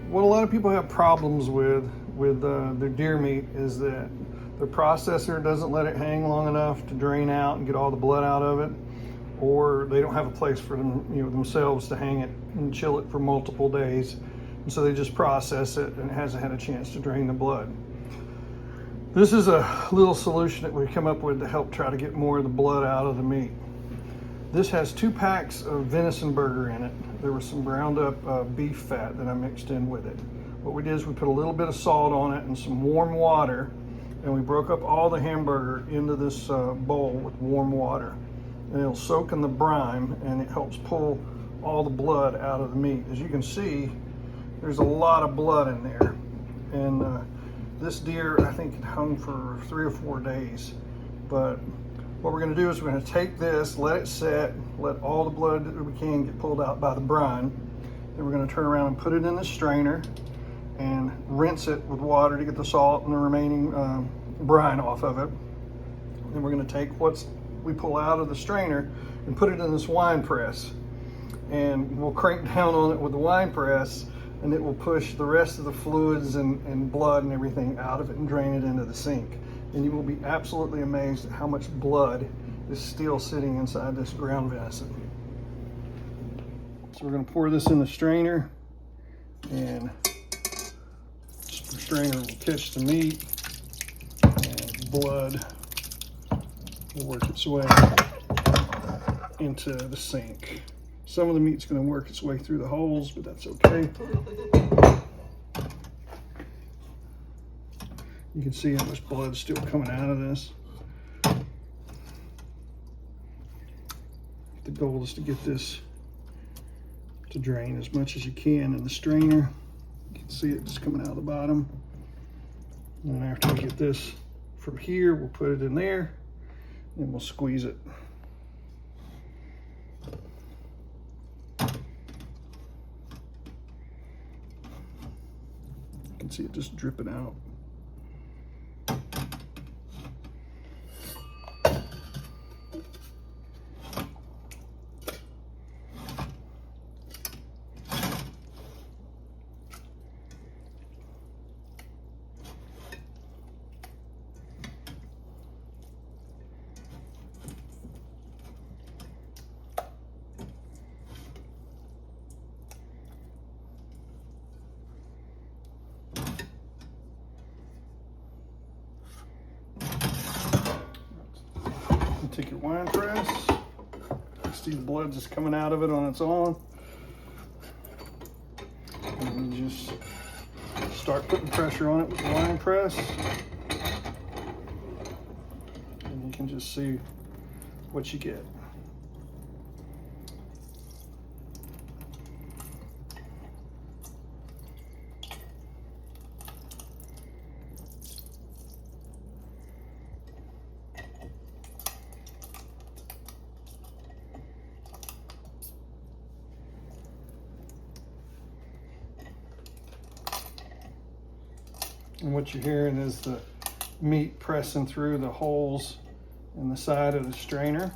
what a lot of people have problems with their deer meat is that the processor doesn't let it hang long enough to drain out and get all the blood out of it, or they don't have a place for them, themselves to hang it and chill it for multiple days, and so they just process it and it hasn't had a chance to drain the blood. This is a little solution that we come up with to help try to get more of the blood out of the meat. This has 2 packs of venison burger in it. There was some ground up beef fat that I mixed in with it. What we did is we put a little bit of salt on it and some warm water, and we broke up all the hamburger into this bowl with warm water. And it'll soak in the brine, and it helps pull all the blood out of the meat. As you can see, there's a lot of blood in there. And this deer, I think, it hung for 3 or 4 days. But what we're going to do is we're going to take this, let it set, let all the blood that we can get pulled out by the brine. Then we're going to turn around and put it in the strainer and rinse it with water to get the salt and the remaining brine off of it. Then we're going to take what we pull out of the strainer and put it in this wine press. And we'll crank down on it with the wine press, and it will push the rest of the fluids and blood and everything out of it and drain it into the sink. And you will be absolutely amazed at how much blood is still sitting inside this ground venison. So we're going to pour this in the strainer, and the strainer will catch the meat, and blood will work its way into the sink. Some of the meat's going to work its way through the holes, but that's okay. You can see how much blood's still coming out of this. The goal is to get this to drain as much as you can in the strainer. You can see it just coming out of the bottom. And then after we get this from here, we'll put it in there and we'll squeeze it. You can see it just dripping out. Take your wine press. You see the blood just coming out of it on its own. And you just start putting pressure on it with the wine press. And you can just see what you get. And what you're hearing is the meat pressing through the holes in the side of the strainer.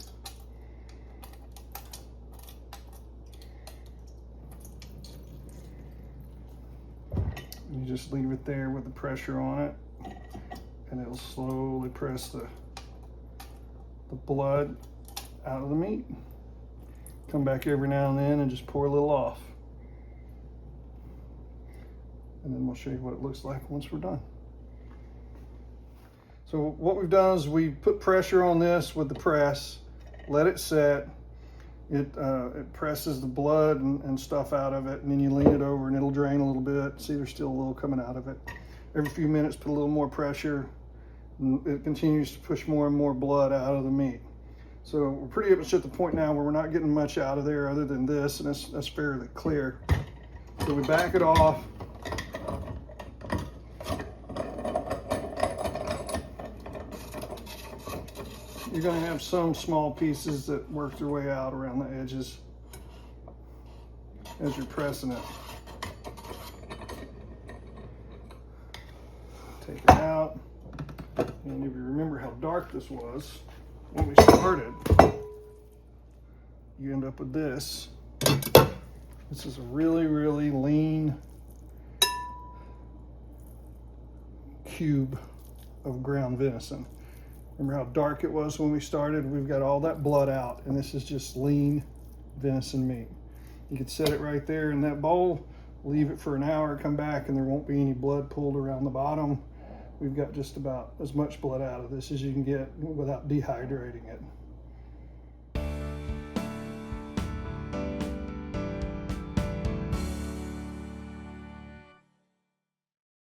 You just leave it there with the pressure on it, and it'll slowly press the blood out of the meat. Come back every now and then and just pour a little off. And then we'll show you what it looks like once we're done. So what we've done is we put pressure on this with the press, let it set. It presses the blood and stuff out of it, and then you lean it over and it'll drain a little bit. See, there's still a little coming out of it. Every few minutes, put a little more pressure, and it continues to push more and more blood out of the meat. So we're pretty much at the point now where we're not getting much out of there other than this, and that's fairly clear. So we back it off. You're going to have some small pieces that work their way out around the edges as you're pressing it. Take it out. And if you remember how dark this was when we started, you end up with this. This is a really, really lean cube of ground venison. Remember how dark it was when we started? We've got all that blood out, and this is just lean venison meat. You could set it right there in that bowl, leave it for an hour, come back, and there won't be any blood pooled around the bottom. We've got just about as much blood out of this as you can get without dehydrating it.